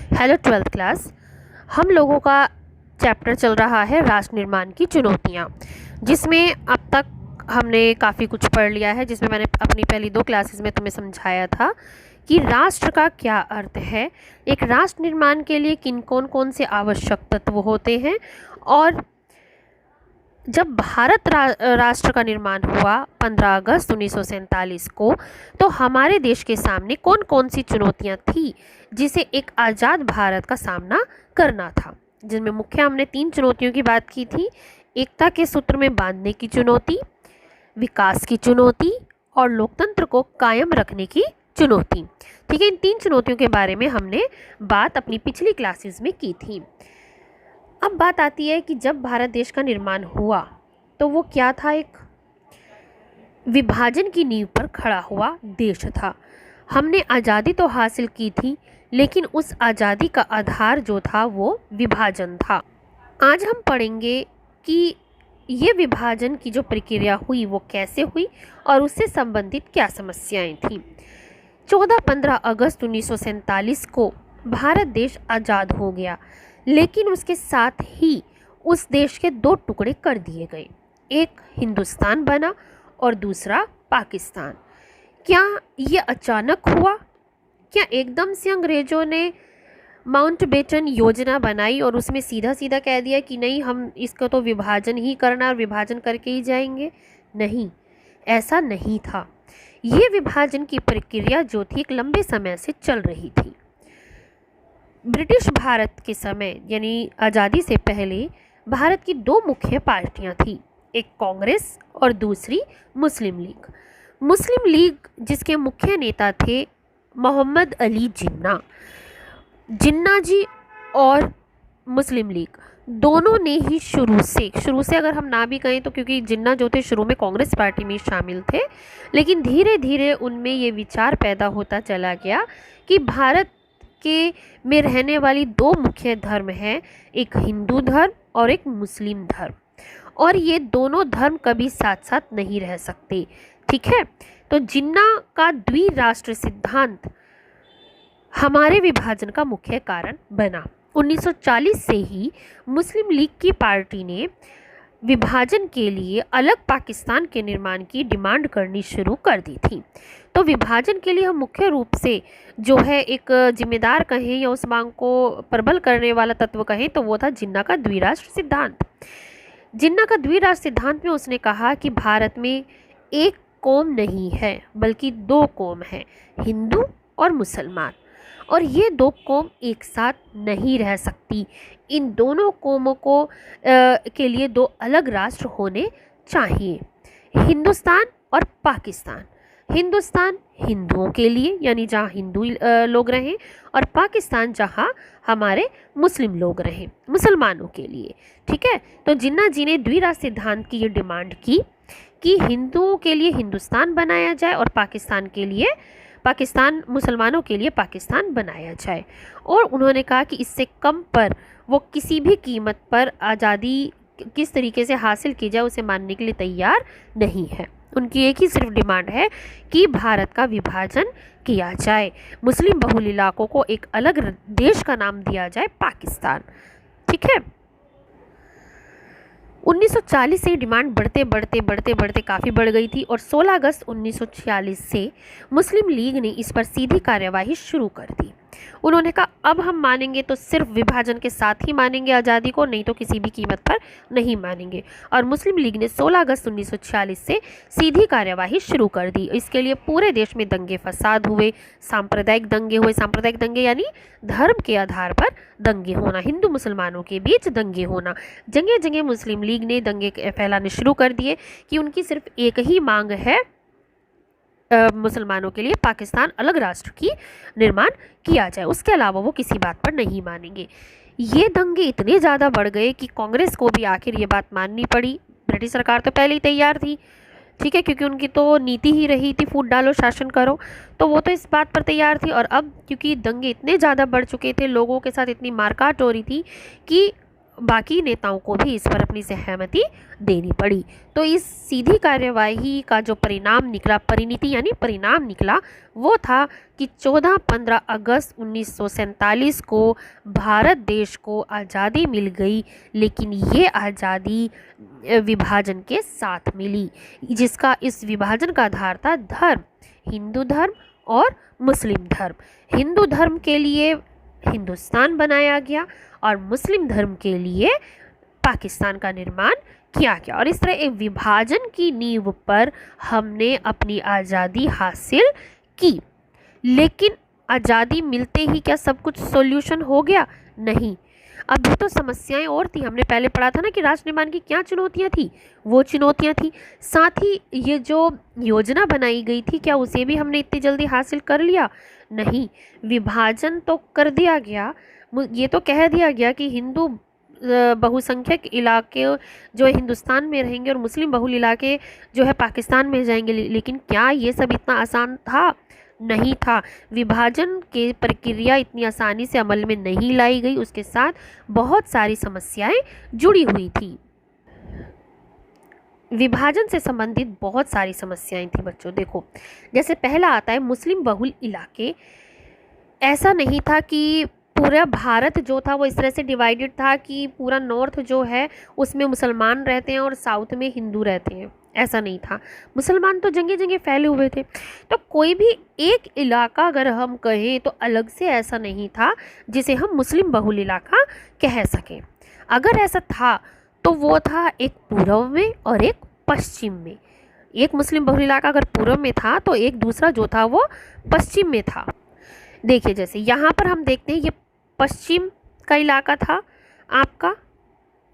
Hello twelfth class. हम लोगों का चैप्टर चल रहा है राष्ट्र निर्माण की चुनौतियाँ, जिसमें अब तक हमने काफ़ी कुछ पढ़ लिया है। जिसमें मैंने अपनी पहली 2 क्लासेस में तुम्हें समझाया था कि राष्ट्र का क्या अर्थ है, एक राष्ट्र निर्माण के लिए किन कौन से आवश्यक तत्व होते हैं, और जब भारत राष्ट्र का निर्माण हुआ 15 अगस्त 1947 को, तो हमारे देश के सामने कौन कौन सी चुनौतियां थी जिसे एक आज़ाद भारत का सामना करना था। जिनमें मुख्य हमने 3 चुनौतियों की बात की थी। एकता के सूत्र में बांधने की चुनौती, विकास की चुनौती और लोकतंत्र को कायम रखने की चुनौती। ठीक है, इन 3 चुनौतियों के बारे में हमने बात अपनी पिछली क्लासेस में की थी। अब बात आती है कि जब भारत देश का निर्माण हुआ तो वो क्या था, एक विभाजन की नींव पर खड़ा हुआ देश था। हमने आज़ादी तो हासिल की थी, लेकिन उस आज़ादी का आधार जो था वो विभाजन था। आज हम पढ़ेंगे कि ये विभाजन की जो प्रक्रिया हुई वो कैसे हुई और उससे संबंधित क्या समस्याएं थीं। 14-15 अगस्त 1947 को भारत देश आज़ाद हो गया, लेकिन उसके साथ ही उस देश के 2 टुकड़े कर दिए गए। एक हिंदुस्तान बना और दूसरा पाकिस्तान। क्या ये अचानक हुआ? क्या एकदम से अंग्रेज़ों ने माउंटबेटन योजना बनाई और उसमें सीधा सीधा कह दिया कि नहीं, हम इसका तो विभाजन ही करना और विभाजन करके ही जाएंगे? नहीं, ऐसा नहीं था। ये विभाजन की प्रक्रिया जो थी एक लंबे समय से चल रही थी। ब्रिटिश भारत के समय यानी आज़ादी से पहले भारत की 2 मुख्य पार्टियां थी, एक कांग्रेस और दूसरी मुस्लिम लीग। मुस्लिम लीग जिसके मुख्य नेता थे मोहम्मद अली जिन्ना जी, और मुस्लिम लीग दोनों ने ही शुरू से अगर हम ना भी कहें तो, क्योंकि जिन्ना जो थे शुरू में कांग्रेस पार्टी में शामिल थे, लेकिन धीरे धीरे उनमें ये विचार पैदा होता चला गया कि भारत के में रहने वाली 2 मुख्य धर्म हैं, एक हिंदू धर्म और एक मुस्लिम धर्म, और ये दोनों धर्म कभी साथ साथ नहीं रह सकते। ठीक है, तो जिन्ना का द्विराष्ट्र सिद्धांत हमारे विभाजन का मुख्य कारण बना। 1940 से ही मुस्लिम लीग की पार्टी ने विभाजन के लिए अलग पाकिस्तान के निर्माण की डिमांड करनी शुरू कर दी थी। तो विभाजन के लिए हम मुख्य रूप से जो है एक जिम्मेदार कहें या उस मांग को प्रबल करने वाला तत्व कहें तो वो था जिन्ना का द्विराष्ट्र सिद्धांत। जिन्ना का द्विराष्ट्र सिद्धांत में उसने कहा कि भारत में एक कौम नहीं है बल्कि 2 कौम हैं, हिंदू और मुसलमान, और ये 2 कौम एक साथ नहीं रह सकती। इन दोनों कौमों को के लिए 2 अलग राष्ट्र होने चाहिए, हिंदुस्तान और पाकिस्तान। हिंदुस्तान हिंदुओं के लिए यानी जहाँ हिंदू लोग रहें, और पाकिस्तान जहाँ हमारे मुस्लिम लोग रहें, मुसलमानों के लिए। ठीक है, तो जिन्ना जी ने द्विराष्ट्र सिद्धांत की ये डिमांड की कि हिंदुओं के लिए हिंदुस्तान बनाया जाए और मुसलमानों के लिए पाकिस्तान बनाया जाए। और उन्होंने कहा कि इससे कम पर वो किसी भी कीमत पर आज़ादी किस तरीके से हासिल की जाए उसे मानने के लिए तैयार नहीं है। उनकी एक ही सिर्फ डिमांड है कि भारत का विभाजन किया जाए, मुस्लिम बहुल इलाकों को एक अलग देश का नाम दिया जाए, पाकिस्तान। ठीक है, 1940 से डिमांड बढ़ते काफ़ी बढ़ गई थी, और 16 अगस्त 1946 से मुस्लिम लीग ने इस पर सीधी कार्यवाही शुरू कर दी। उन्होंने कहा अब हम मानेंगे तो सिर्फ विभाजन के साथ ही मानेंगे आज़ादी को, नहीं तो किसी भी कीमत पर नहीं मानेंगे। और मुस्लिम लीग ने 16 अगस्त 1946 से सीधी कार्यवाही शुरू कर दी। इसके लिए पूरे देश में दंगे फसाद हुए, सांप्रदायिक दंगे यानी धर्म के आधार पर दंगे होना, हिंदू मुसलमानों के बीच दंगे होना। जगह जगह मुस्लिम लीग ने दंगे फैलाने शुरू कर दिए कि उनकी सिर्फ एक ही मांग है, मुसलमानों के लिए पाकिस्तान अलग राष्ट्र की निर्माण किया जाए, उसके अलावा वो किसी बात पर नहीं मानेंगे। ये दंगे इतने ज़्यादा बढ़ गए कि कांग्रेस को भी आखिर ये बात माननी पड़ी। ब्रिटिश सरकार तो पहले ही तैयार थी, ठीक है, क्योंकि उनकी तो नीति ही रही थी फूट डालो शासन करो, तो वो तो इस बात पर तैयार थी। और अब क्योंकि दंगे इतने ज़्यादा बढ़ चुके थे, लोगों के साथ इतनी मारकाट हो रही थी कि बाकी नेताओं को भी इस पर अपनी सहमति देनी पड़ी। तो इस सीधी कार्यवाही का जो परिणाम निकला, परिणति यानी परिणाम निकला, वो था कि 14-15 अगस्त 1947 को भारत देश को आज़ादी मिल गई। लेकिन ये आज़ादी विभाजन के साथ मिली, जिसका इस विभाजन का आधार था धर्म, हिंदू धर्म और मुस्लिम धर्म। हिंदू धर्म के लिए हिंदुस्तान बनाया गया और मुस्लिम धर्म के लिए पाकिस्तान का निर्माण किया गया। और इस तरह एक विभाजन की नींव पर हमने अपनी आज़ादी हासिल की। लेकिन आज़ादी मिलते ही क्या सब कुछ सॉल्यूशन हो गया? नहीं, अभी तो समस्याएं और थी। हमने पहले पढ़ा था ना कि राष्ट्र निर्माण की क्या चुनौतियां थी, वो चुनौतियां थी। साथ ही ये जो योजना बनाई गई थी, क्या उसे भी हमने इतनी जल्दी हासिल कर लिया? नहीं, विभाजन तो कर दिया गया, ये तो कह दिया गया कि हिंदू बहुसंख्यक इलाके जो हिंदुस्तान में रहेंगे और मुस्लिम बहुल इलाके जो है पाकिस्तान में जाएंगे। लेकिन क्या ये सब इतना आसान था? नहीं था। विभाजन की प्रक्रिया इतनी आसानी से अमल में नहीं लाई गई, उसके साथ बहुत सारी समस्याएं जुड़ी हुई थी। विभाजन से संबंधित बहुत सारी समस्याएं थी बच्चों। देखो, जैसे पहला आता है मुस्लिम बहुल इलाके। ऐसा नहीं था कि पूरा भारत जो था वो इस तरह से डिवाइडेड था कि पूरा नॉर्थ जो है उसमें मुसलमान रहते हैं और साउथ में हिंदू रहते हैं, ऐसा नहीं था। मुसलमान तो जगह जगह फैले हुए थे। तो कोई भी एक इलाका अगर हम कहें तो अलग से ऐसा नहीं था जिसे हम मुस्लिम बहुल इलाका कह सकें। अगर ऐसा था तो वो था एक पूर्व में और एक पश्चिम में। एक मुस्लिम बहुल इलाका अगर पूर्व में था तो एक दूसरा जो था वो पश्चिम में था। देखिए, जैसे यहाँ पर हम देखते हैं, ये पश्चिम का इलाका था आपका,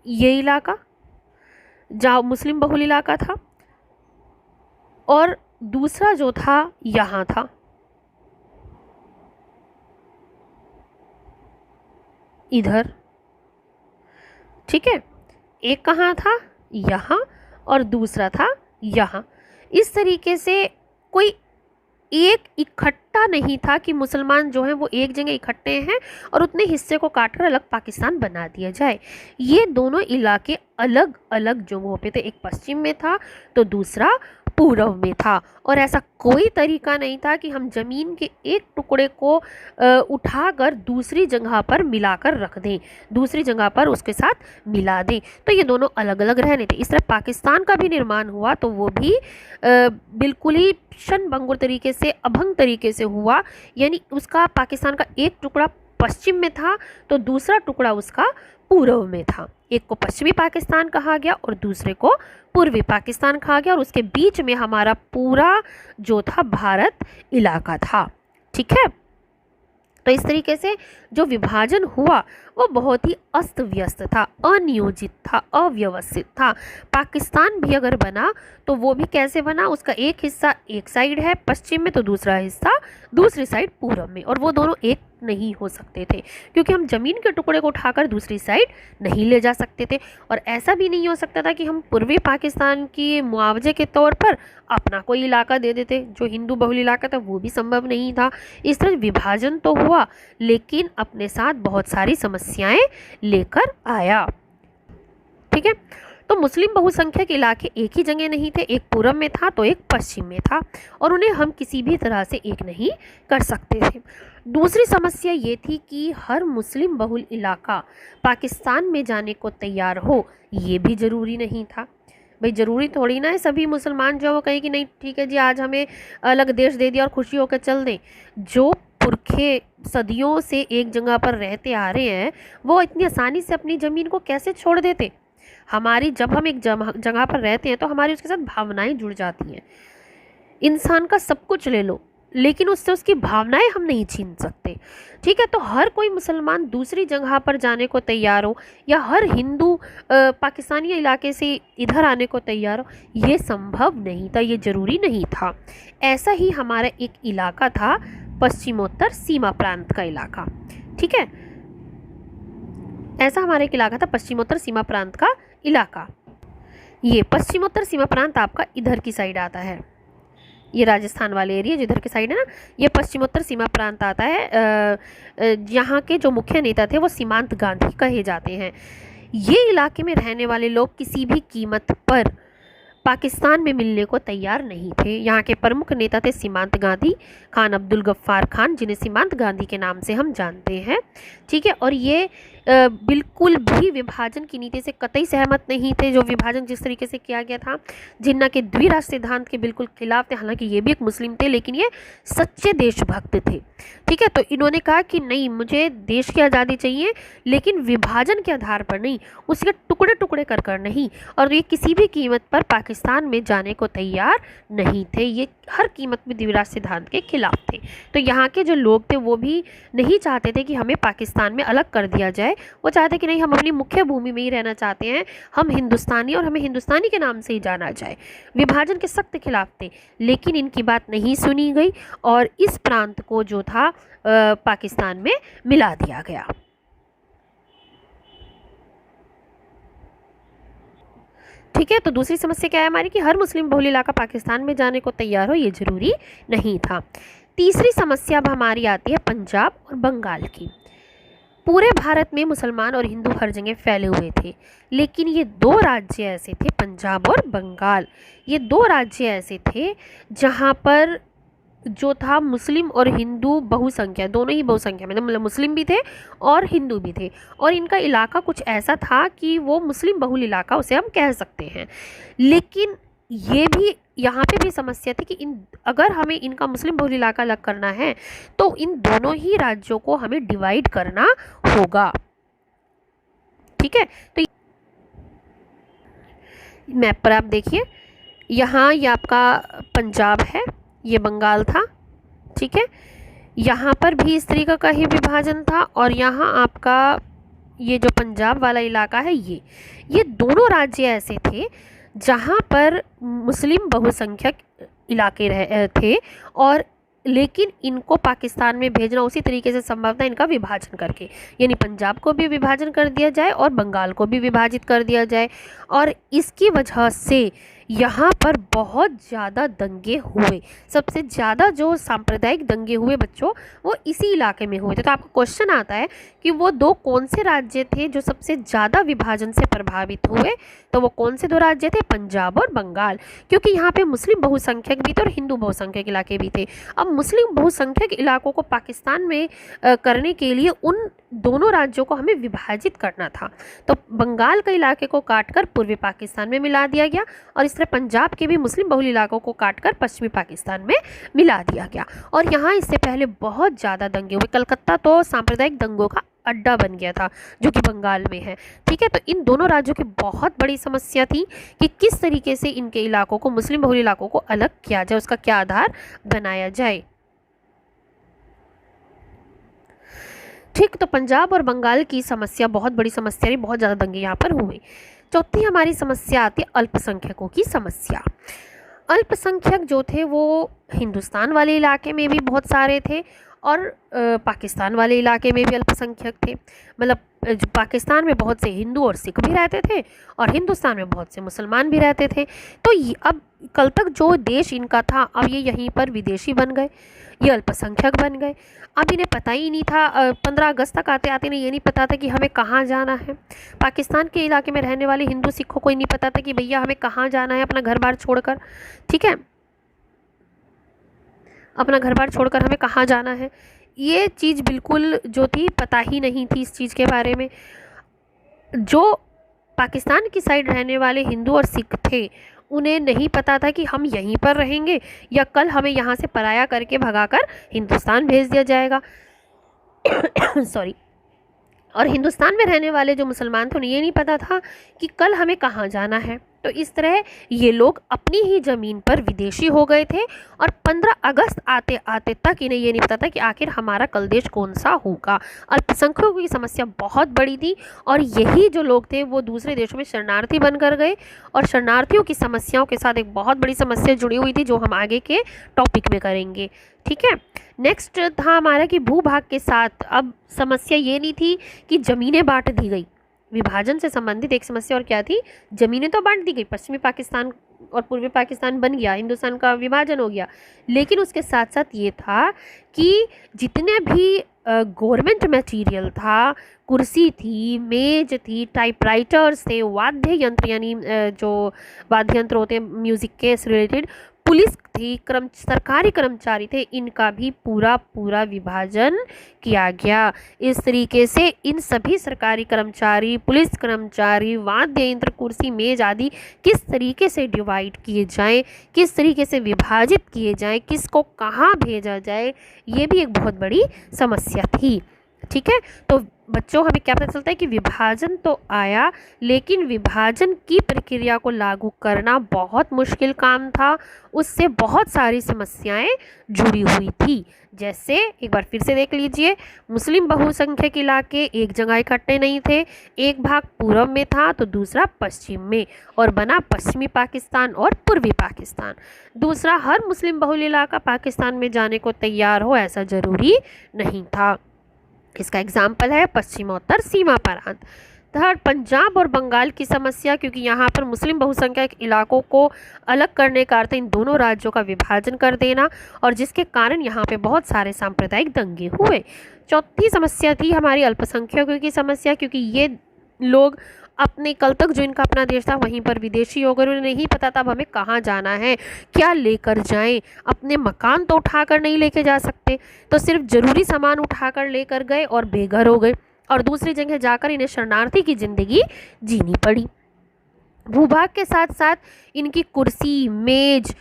ये इलाका जहाँ मुस्लिम बहुल इलाका था, और दूसरा जो था यहाँ था। इधर, ठीक है, एक कहाँ था? यहाँ, और दूसरा था यहाँ। इस तरीके से कोई एक इकट्ठा नहीं था कि मुसलमान जो हैं वो एक जगह इकट्ठे हैं और उतने हिस्से को काटकर अलग पाकिस्तान बना दिया जाए। ये दोनों इलाके अलग अलग जगहों पे थे, एक पश्चिम में था तो दूसरा पूर्व में था। और ऐसा कोई तरीका नहीं था कि हम ज़मीन के एक टुकड़े को उठाकर दूसरी जगह पर मिलाकर रख दें, दूसरी जगह पर उसके साथ मिला दें। तो ये दोनों अलग अलग रहने थे। इस तरह पाकिस्तान का भी निर्माण हुआ तो वो भी बिल्कुल ही क्षणभंगुर तरीके से, अभंग तरीके से हुआ। यानी उसका पाकिस्तान का एक टुकड़ा पश्चिम में था तो दूसरा टुकड़ा उसका पूर्व में था। एक को पश्चिमी पाकिस्तान कहा गया और दूसरे को पूर्वी पाकिस्तान कहा गया, और उसके बीच में हमारा पूरा जो था भारत इलाका था। ठीक है, तो इस तरीके से जो विभाजन हुआ वो बहुत ही अस्त व्यस्त था, अनियोजित था, अव्यवस्थित था। पाकिस्तान भी अगर बना तो वो भी कैसे बना? उसका एक हिस्सा एक साइड है पश्चिम में तो दूसरा हिस्सा दूसरी साइड पूर्व में, और वो दोनों एक नहीं हो सकते थे क्योंकि हम ज़मीन के टुकड़े को उठाकर दूसरी साइड नहीं ले जा सकते थे। और ऐसा भी नहीं हो सकता था कि हम पूर्वी पाकिस्तान की मुआवजे के तौर पर अपना कोई इलाका दे देते जो हिंदू बहुल इलाका था, वो भी संभव नहीं था। इस तरह विभाजन तो हुआ लेकिन अपने साथ बहुत सारी समस्याएं लेकर आया। ठीक है, तो मुस्लिम बहुसंख्यक इलाके एक ही जगह नहीं थे, एक पूरब में था तो एक पश्चिम में था, और उन्हें हम किसी भी तरह से एक नहीं कर सकते थे। दूसरी समस्या ये थी कि हर मुस्लिम बहुल इलाका पाकिस्तान में जाने को तैयार हो, ये भी ज़रूरी नहीं था। भाई ज़रूरी थोड़ी ना है सभी मुसलमान जो वो कहें कि नहीं ठीक है जी आज हमें अलग देश दे दिया और खुशी होकर चल दें। जो पुरखे सदियों से एक जगह पर रहते आ रहे हैं वो इतनी आसानी से अपनी ज़मीन को कैसे छोड़ देते? हमारी जब हम एक जगह पर रहते हैं तो हमारी उसके साथ भावनाएं जुड़ जाती हैं। इंसान का सब कुछ ले लो लेकिन उससे उसकी भावनाएं हम नहीं छीन सकते। ठीक है, तो हर कोई मुसलमान दूसरी जगह पर जाने को तैयार हो या हर हिंदू पाकिस्तानी इलाके से इधर आने को तैयार हो, ये संभव नहीं था, ये ज़रूरी नहीं था। ऐसा ही हमारा एक इलाका था पश्चिमोत्तर सीमा प्रांत का इलाका। ठीक है, ऐसा हमारा एक इलाका था पश्चिमोत्तर सीमा प्रांत का इलाका। ये पश्चिमोत्तर सीमा प्रांत आपका इधर की साइड आता है, ये राजस्थान वाले एरिया जो इधर की साइड है ना, ये पश्चिमोत्तर सीमा प्रांत आता है। यहाँ के जो मुख्य नेता थे वो सीमांत गांधी कहे जाते हैं। ये इलाके में रहने वाले लोग किसी भी कीमत पर पाकिस्तान में मिलने को तैयार नहीं थे। यहाँ के प्रमुख नेता थे सीमांत गांधी, खान अब्दुल गफ्फार खान, जिन्हें सीमांत गांधी के नाम से हम जानते हैं, ठीक है। और ये बिल्कुल भी विभाजन की नीति से कतई सहमत नहीं थे, जो विभाजन जिस तरीके से किया गया था। जिन्ना के द्विराष्ट्र सिद्धांत के बिल्कुल खिलाफ थे, हालांकि ये भी एक मुस्लिम थे, लेकिन ये सच्चे देशभक्त थे, ठीक है। तो इन्होंने कहा कि नहीं, मुझे देश की आज़ादी चाहिए, लेकिन विभाजन के आधार पर नहीं, उसके टुकड़े टुकड़े कर कर नहीं, और ये किसी भी कीमत पर पाकिस्तान में जाने को तैयार नहीं थे। ये हर कीमत में द्विराष्ट्र सिद्धांत के खिलाफ थे। तो यहाँ के जो लोग थे वो भी नहीं चाहते थे कि हमें पाकिस्तान में अलग कर दिया जाए। वो चाहते कि नहीं, हम अपनी मुख्य भूमि में ही रहना चाहते हैं, हम हिंदुस्तानी, और हमें हिंदुस्तानी के नाम से ही जाना जाए। विभाजन के सख्त खिलाफ थे, लेकिन इनकी बात नहीं सुनी गई और इस प्रांत को जो था पाकिस्तान में मिला दिया गया। ठीक है। तो दूसरी समस्या क्या है हमारी कि हर मुस्लिम बहुल इलाका पाकिस्तान में जाने को तैयार हो, ये जरूरी नहीं था। तीसरी समस्या अब हमारी आती है पंजाब और बंगाल की। पूरे भारत में मुसलमान और हिंदू हर जगह फैले हुए थे, लेकिन ये दो राज्य ऐसे थे, पंजाब और बंगाल, ये दो राज्य ऐसे थे जहाँ पर जो था मुस्लिम और हिंदू बहुसंख्या, दोनों ही बहुसंख्या में, मतलब मुस्लिम भी थे और हिंदू भी थे, और इनका इलाका कुछ ऐसा था कि वो मुस्लिम बहुल इलाका उसे हम कह सकते हैं। लेकिन ये भी यहाँ पे भी समस्या थी कि अगर हमें इनका मुस्लिम बहुल इलाका अलग करना है तो इन दोनों ही राज्यों को हमें डिवाइड करना होगा, ठीक है। तो मैप पर आप देखिए, यहाँ ये आपका पंजाब है, ये बंगाल था, ठीक है। यहाँ पर भी इस तरीके का ही विभाजन था, और यहाँ आपका ये जो पंजाब वाला इलाका है, ये दोनों राज्य ऐसे थे जहाँ पर मुस्लिम बहुसंख्यक इलाके थे, और लेकिन इनको पाकिस्तान में भेजना उसी तरीके से संभव था, इनका विभाजन करके, यानी पंजाब को भी विभाजन कर दिया जाए और बंगाल को भी विभाजित कर दिया जाए। और इसकी वजह से यहाँ पर बहुत ज़्यादा दंगे हुए। सबसे ज़्यादा जो सांप्रदायिक दंगे हुए बच्चों, वो इसी इलाके में हुए थे। तो आपका क्वेश्चन आता है कि वो दो कौन से राज्य थे जो सबसे ज़्यादा विभाजन से प्रभावित हुए? तो वो कौन से दो राज्य थे? पंजाब और बंगाल, क्योंकि यहाँ पे मुस्लिम बहुसंख्यक भी थे और हिंदू बहुसंख्यक इलाके भी थे। अब मुस्लिम बहुसंख्यक इलाकों को पाकिस्तान में करने के लिए उन दोनों राज्यों को हमें विभाजित करना था। तो बंगाल के इलाके को काटकर पूर्वी पाकिस्तान में मिला दिया गया, और इस तरह पंजाब के भी मुस्लिम बहुल इलाकों को काटकर पश्चिमी पाकिस्तान में मिला दिया गया। और यहाँ इससे पहले बहुत ज़्यादा दंगे हुए। कलकत्ता तो सांप्रदायिक दंगों का अड्डा बन गया था, जो कि बंगाल में है, ठीक है। तो इन दोनों राज्यों की बहुत बड़ी समस्या थी कि किस तरीके से इनके इलाकों को, मुस्लिम बहुल इलाकों को अलग किया जाए, उसका क्या आधार बनाया जाए, ठीक। तो पंजाब और बंगाल की समस्या बहुत बड़ी समस्या रही, बहुत ज़्यादा दंगे यहाँ पर हुए। चौथी हमारी समस्या आती है अल्पसंख्यकों की समस्या। अल्पसंख्यक जो थे वो हिंदुस्तान वाले इलाके में भी बहुत सारे थे, और पाकिस्तान वाले इलाके में भी अल्पसंख्यक थे। मतलब पाकिस्तान में बहुत से हिंदू और सिख भी रहते थे, और हिंदुस्तान में बहुत से मुसलमान भी रहते थे। तो अब कल तक जो देश इनका था, अब ये यहीं पर विदेशी बन गए, ये अल्पसंख्यक बन गए। अब इन्हें पता ही नहीं था, 15 अगस्त तक आते आते इन्हें ये नहीं पता था कि हमें कहाँ जाना है। पाकिस्तान के इलाके में रहने वाले हिंदू सिखों को ही नहीं पता था कि भैया हमें कहाँ जाना है अपना घर बार छोड़कर, ठीक है, अपना घर बार छोड़कर हमें कहाँ जाना है। ये चीज़ बिल्कुल जो थी, पता ही नहीं थी इस चीज़ के बारे में। जो पाकिस्तान की साइड रहने वाले हिंदू और सिख थे, उन्हें नहीं पता था कि हम यहीं पर रहेंगे या कल हमें यहाँ से पराया करके भगाकर हिंदुस्तान भेज दिया जाएगा। सॉरी। और हिंदुस्तान में रहने वाले जो मुसलमान थे, उन्हें ये नहीं पता था कि कल हमें कहाँ जाना है। तो इस तरह ये लोग अपनी ही ज़मीन पर विदेशी हो गए थे, और 15 अगस्त आते आते तक इन्हें ये नहीं पता था कि आखिर हमारा कल देश कौन सा होगा। अल्पसंख्यकों की समस्या बहुत बड़ी थी, और यही जो लोग थे वो दूसरे देशों में शरणार्थी बनकर गए, और शरणार्थियों की समस्याओं के साथ एक बहुत बड़ी समस्या जुड़ी हुई थी, जो हम आगे के टॉपिक में करेंगे, ठीक है। नेक्स्ट था हमारा कि भूभाग के साथ अब समस्या ये नहीं थी कि ज़मीनें बांट दी गई। विभाजन से संबंधित एक समस्या और क्या थी? ज़मीनें तो बांट दी गई, पश्चिमी पाकिस्तान और पूर्वी पाकिस्तान बन गया, हिंदुस्तान का विभाजन हो गया, लेकिन उसके साथ साथ ये था कि जितने भी गवर्नमेंट मटेरियल था, कुर्सी थी, मेज थी, टाइपराइटर्स थे, वाद्य यंत्र यानी जो वाद्य यंत्र होते हैं म्यूज़िक के से रिलेटेड, पुलिस थी, सरकारी कर्मचारी थे, इनका भी पूरा पूरा विभाजन किया गया। इस तरीके से इन सभी सरकारी कर्मचारी, पुलिस कर्मचारी, वाद्य यंत्र, कुर्सी, मेज आदि किस तरीके से डिवाइड किए जाएं, किस तरीके से विभाजित किए जाएं, किसको कहाँ भेजा जाए, ये भी एक बहुत बड़ी समस्या थी। ठीक है, तो बच्चों हमें क्या पता चलता है कि विभाजन तो आया, लेकिन विभाजन की प्रक्रिया को लागू करना बहुत मुश्किल काम था, उससे बहुत सारी समस्याएं जुड़ी हुई थी। जैसे एक बार फिर से देख लीजिए, मुस्लिम बहुसंख्यक इलाके एक जगह इकट्ठे नहीं थे, एक भाग पूर्व में था तो दूसरा पश्चिम में, और बना पश्चिमी पाकिस्तान और पूर्वी पाकिस्तान। दूसरा, हर मुस्लिम बहुल इलाका पाकिस्तान में जाने को तैयार हो ऐसा ज़रूरी नहीं था। इसका एग्जाम्पल है पश्चिमोत्तर सीमा प्रांत। थर्ड, पंजाब और बंगाल की समस्या, क्योंकि यहाँ पर मुस्लिम बहुसंख्यक इलाकों को अलग करने का अर्थ इन दोनों राज्यों का विभाजन कर देना, और जिसके कारण यहाँ पे बहुत सारे सांप्रदायिक दंगे हुए। चौथी समस्या थी हमारी अल्पसंख्यकों की समस्या, क्योंकि ये लोग अपने कल तक जो इनका अपना देश था वहीं पर विदेशी हो गए, उन्हें नहीं पता था अब हमें कहाँ जाना है, क्या लेकर जाएं। अपने मकान तो उठाकर नहीं लेके जा सकते, तो सिर्फ ज़रूरी सामान उठाकर लेकर गए और बेघर हो गए, और दूसरी जगह जाकर इन्हें शरणार्थी की ज़िंदगी जीनी पड़ी। भूभाग के साथ साथ इनकी कुर्सी, मेज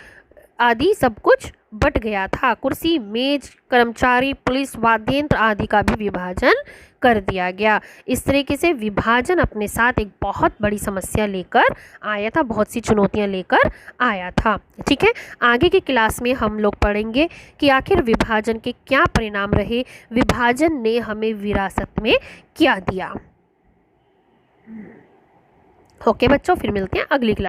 आदि सब कुछ बट गया था। कुर्सी, मेज, कर्मचारी, पुलिस, वाद्य यंत्र आदि का भी विभाजन कर दिया गया। इस तरीके से विभाजन अपने साथ एक बहुत बड़ी समस्या लेकर आया था, बहुत सी चुनौतियां लेकर आया था। ठीक है, आगे की क्लास में हम लोग पढ़ेंगे कि आखिर विभाजन के क्या परिणाम रहे, विभाजन ने हमें विरासत में क्या दिया। ओके बच्चों, फिर मिलते हैं अगली क्लास।